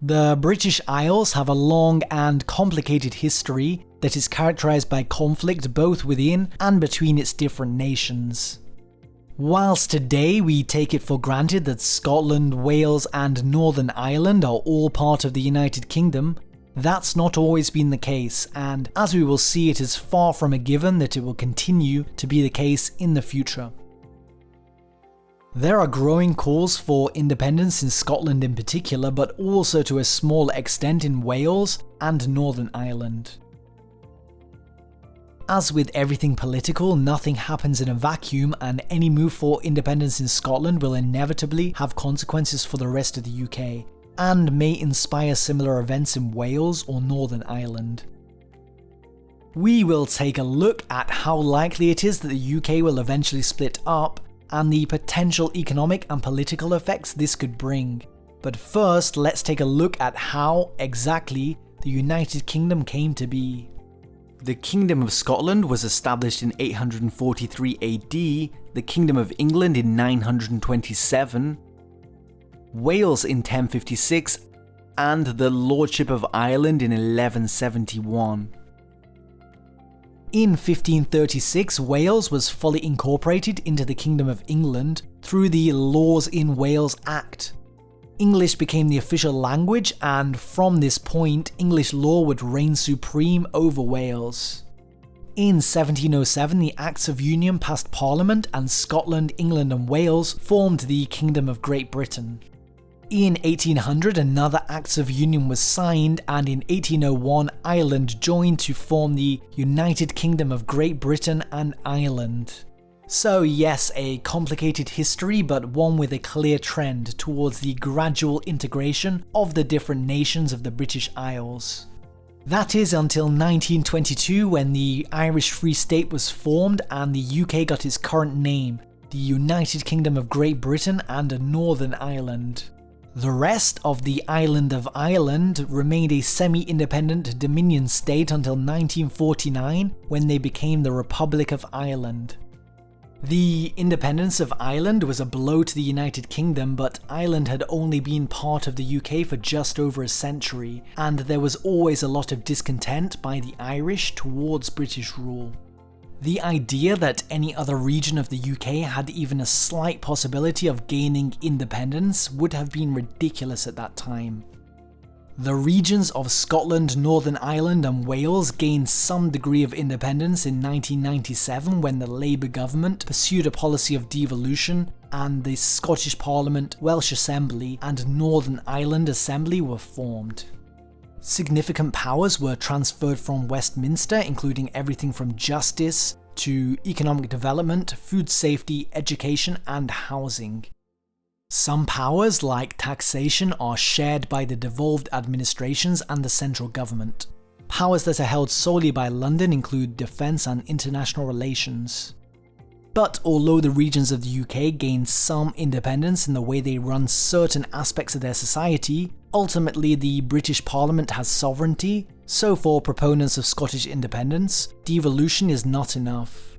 The British Isles have a long and complicated history that is characterized by conflict both within and between its different nations. Whilst today we take it for granted that Scotland, Wales and Northern Ireland are all part of the United Kingdom, that's not always been the case, and as we will see, it is far from a given that it will continue to be the case in the future. There are growing calls for independence in Scotland in particular, but also to a small extent in Wales and Northern Ireland. As with everything political, nothing happens in a vacuum, and any move for independence in Scotland will inevitably have consequences for the rest of the UK, and may inspire similar events in Wales or Northern Ireland. We will take a look at how likely it is that the UK will eventually split up, and the potential economic and political effects this could bring. But first, let's take a look at how exactly the United Kingdom came to be. The Kingdom of Scotland was established in 843 AD, the Kingdom of England in 927, Wales in 1056, and the Lordship of Ireland in 1171. In 1536, Wales was fully incorporated into the Kingdom of England through the Laws in Wales Act. English became the official language, and from this point, English law would reign supreme over Wales. In 1707, the Acts of Union passed Parliament, and Scotland, England and Wales formed the Kingdom of Great Britain. In 1800, another Acts of Union was signed, and in 1801, Ireland joined to form the United Kingdom of Great Britain and Ireland. So yes, a complicated history, but one with a clear trend towards the gradual integration of the different nations of the British Isles. That is until 1922, when the Irish Free State was formed and the UK got its current name, the United Kingdom of Great Britain and Northern Ireland. The rest of the island of Ireland remained a semi-independent Dominion state until 1949, when they became the Republic of Ireland. The independence of Ireland was a blow to the United Kingdom, but Ireland had only been part of the UK for just over a century, and there was always a lot of discontent by the Irish towards British rule. The idea that any other region of the UK had even a slight possibility of gaining independence would have been ridiculous at that time. The regions of Scotland, Northern Ireland and Wales gained some degree of independence in 1997 when the Labour government pursued a policy of devolution, and the Scottish Parliament, Welsh Assembly and Northern Ireland Assembly were formed. Significant powers were transferred from Westminster, including everything from justice to economic development, food safety, education and housing. Some powers, like taxation, are shared by the devolved administrations and the central government. Powers that are held solely by London include defence and international relations. But although the regions of the UK gained some independence in the way they run certain aspects of their society, ultimately the British Parliament has sovereignty, so for proponents of Scottish independence, devolution is not enough.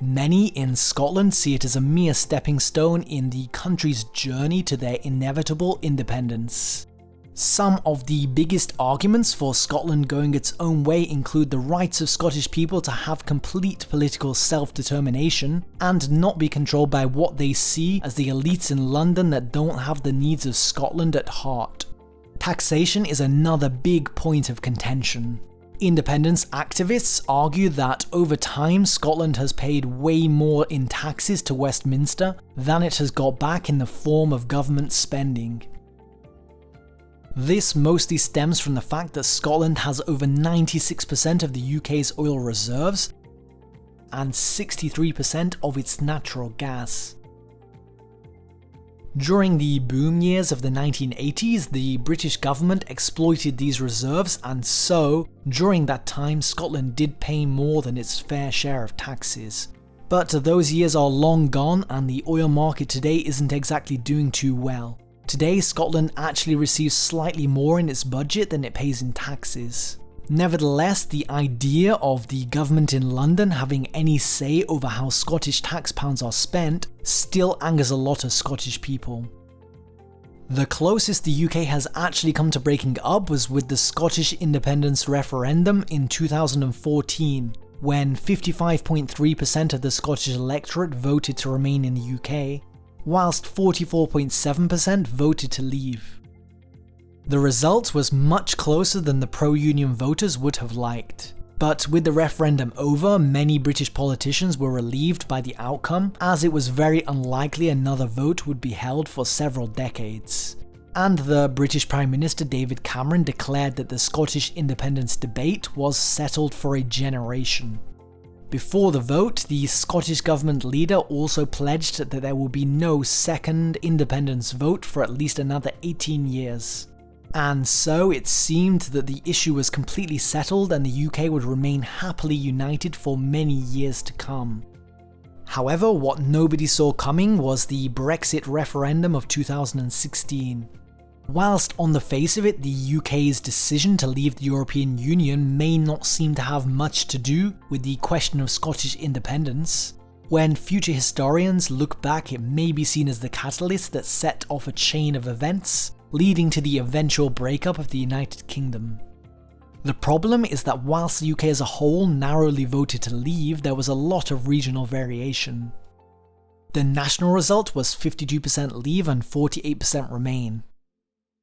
Many in Scotland see it as a mere stepping stone in the country's journey to their inevitable independence. Some of the biggest arguments for Scotland going its own way include the rights of Scottish people to have complete political self-determination and not be controlled by what they see as the elites in London that don't have the needs of Scotland at heart. Taxation is another big point of contention. Independence activists argue that over time Scotland has paid way more in taxes to Westminster than it has got back in the form of government spending. This mostly stems from the fact that Scotland has over 96% of the UK's oil reserves and 63% of its natural gas. During the boom years of the 1980s, the British government exploited these reserves, and so, during that time, Scotland did pay more than its fair share of taxes. But those years are long gone, and the oil market today isn't exactly doing too well. Today, Scotland actually receives slightly more in its budget than it pays in taxes. Nevertheless, the idea of the government in London having any say over how Scottish tax pounds are spent still angers a lot of Scottish people. The closest the UK has actually come to breaking up was with the Scottish independence referendum in 2014, when 55.3% of the Scottish electorate voted to remain in the UK, whilst 44.7% voted to leave. The result was much closer than the pro-union voters would have liked. But with the referendum over, many British politicians were relieved by the outcome, as it was very unlikely another vote would be held for several decades. And the British Prime Minister David Cameron declared that the Scottish independence debate was settled for a generation. Before the vote, the Scottish government leader also pledged that there will be no second independence vote for at least another 18 years. And so it seemed that the issue was completely settled and the UK would remain happily united for many years to come. However, what nobody saw coming was the Brexit referendum of 2016. Whilst on the face of it, the UK's decision to leave the European Union may not seem to have much to do with the question of Scottish independence, when future historians look back, it may be seen as the catalyst that set off a chain of events leading to the eventual breakup of the United Kingdom. The problem is that whilst the UK as a whole narrowly voted to leave, there was a lot of regional variation. The national result was 52% leave and 48% remain.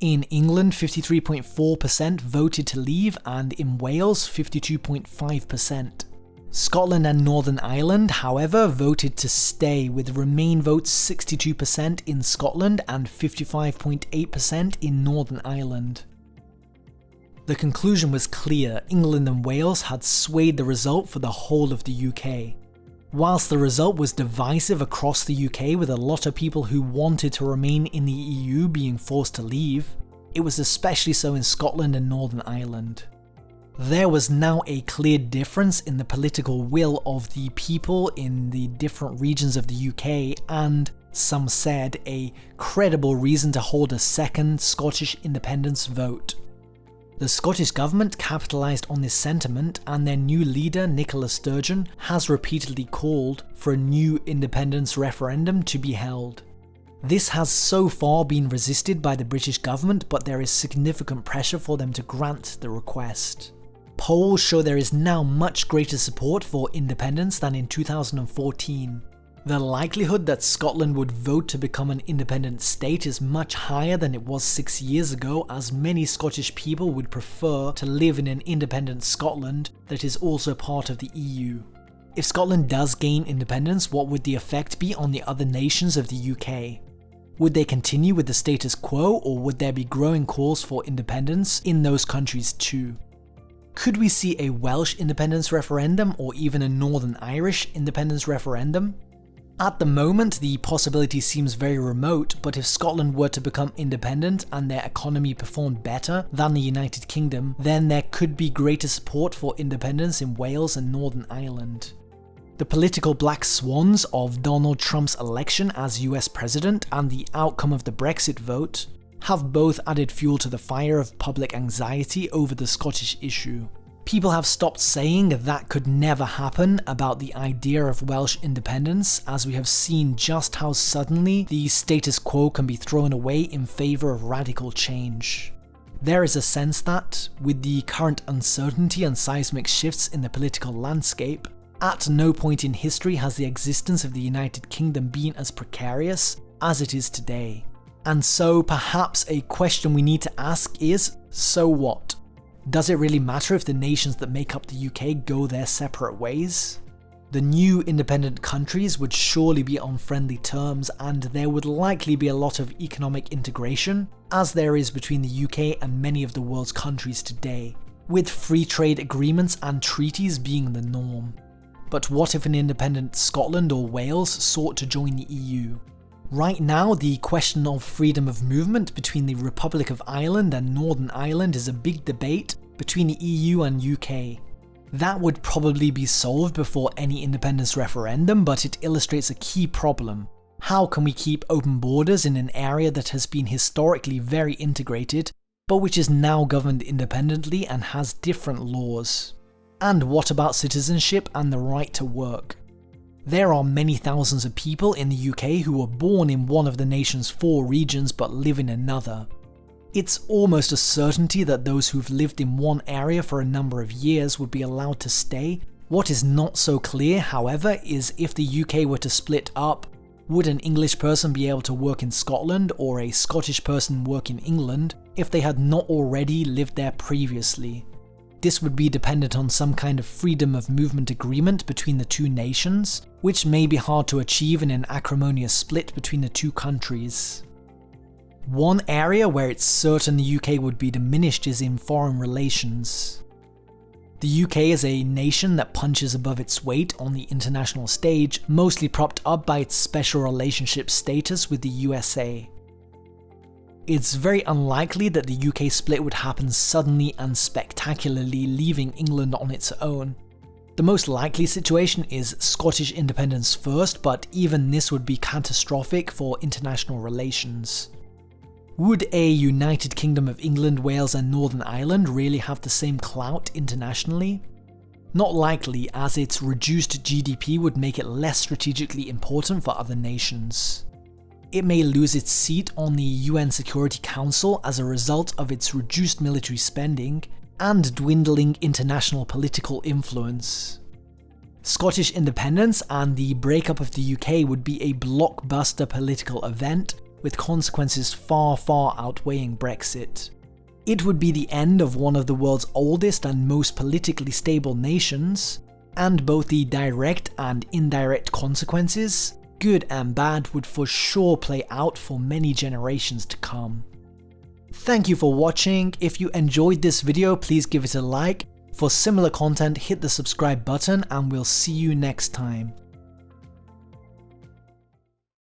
In England, 53.4% voted to leave, and in Wales, 52.5%. Scotland and Northern Ireland, however, voted to stay, with Remain votes 62% in Scotland and 55.8% in Northern Ireland. The conclusion was clear: England and Wales had swayed the result for the whole of the UK. Whilst the result was divisive across the UK, with a lot of people who wanted to remain in the EU being forced to leave, it was especially so in Scotland and Northern Ireland. There was now a clear difference in the political will of the people in the different regions of the UK, and, some said, a credible reason to hold a second Scottish independence vote. The Scottish government capitalised on this sentiment, and their new leader, Nicola Sturgeon, has repeatedly called for a new independence referendum to be held. This has so far been resisted by the British government, but there is significant pressure for them to grant the request. Polls show there is now much greater support for independence than in 2014. The likelihood that Scotland would vote to become an independent state is much higher than it was 6 years ago, as many Scottish people would prefer to live in an independent Scotland that is also part of the EU. If Scotland does gain independence, what would the effect be on the other nations of the UK? Would they continue with the status quo, or would there be growing calls for independence in those countries too? Could we see a Welsh independence referendum or even a Northern Irish independence referendum? At the moment, the possibility seems very remote, but if Scotland were to become independent and their economy performed better than the United Kingdom, then there could be greater support for independence in Wales and Northern Ireland. The political black swans of Donald Trump's election as US president and the outcome of the Brexit vote have both added fuel to the fire of public anxiety over the Scottish issue. People have stopped saying that could never happen about the idea of Welsh independence, as we have seen just how suddenly the status quo can be thrown away in favour of radical change. There is a sense that, with the current uncertainty and seismic shifts in the political landscape, at no point in history has the existence of the United Kingdom been as precarious as it is today. And so perhaps a question we need to ask is, so what? Does it really matter if the nations that make up the UK go their separate ways? The new independent countries would surely be on friendly terms, and there would likely be a lot of economic integration, as there is between the UK and many of the world's countries today, with free trade agreements and treaties being the norm. But what if an independent Scotland or Wales sought to join the EU? Right now, the question of freedom of movement between the Republic of Ireland and Northern Ireland is a big debate between the EU and UK. That would probably be solved before any independence referendum, but it illustrates a key problem. How can we keep open borders in an area that has been historically very integrated, but which is now governed independently and has different laws? And what about citizenship and the right to work? There are many thousands of people in the UK who were born in one of the nation's 4 regions but live in another. It's almost a certainty that those who've lived in one area for a number of years would be allowed to stay. What is not so clear, however, is if the UK were to split up, would an English person be able to work in Scotland or a Scottish person work in England if they had not already lived there previously? This would be dependent on some kind of freedom of movement agreement between the 2 nations, which may be hard to achieve in an acrimonious split between the 2 countries. One area where it's certain the UK would be diminished is in foreign relations. The UK is a nation that punches above its weight on the international stage, mostly propped up by its special relationship status with the USA. It's very unlikely that the UK split would happen suddenly and spectacularly, leaving England on its own. The most likely situation is Scottish independence first, but even this would be catastrophic for international relations. Would a United Kingdom of England, Wales and Northern Ireland really have the same clout internationally? Not likely, as its reduced GDP would make it less strategically important for other nations. It may lose its seat on the UN Security Council as a result of its reduced military spending and dwindling international political influence. Scottish independence and the breakup of the UK would be a blockbuster political event, with consequences far outweighing Brexit. It would be the end of one of the world's oldest and most politically stable nations, and both the direct and indirect consequences, good and bad, would for sure play out for many generations to come. Thank you for watching. If you enjoyed this video, please give it a like. For similar content, hit the subscribe button and we'll see you next time.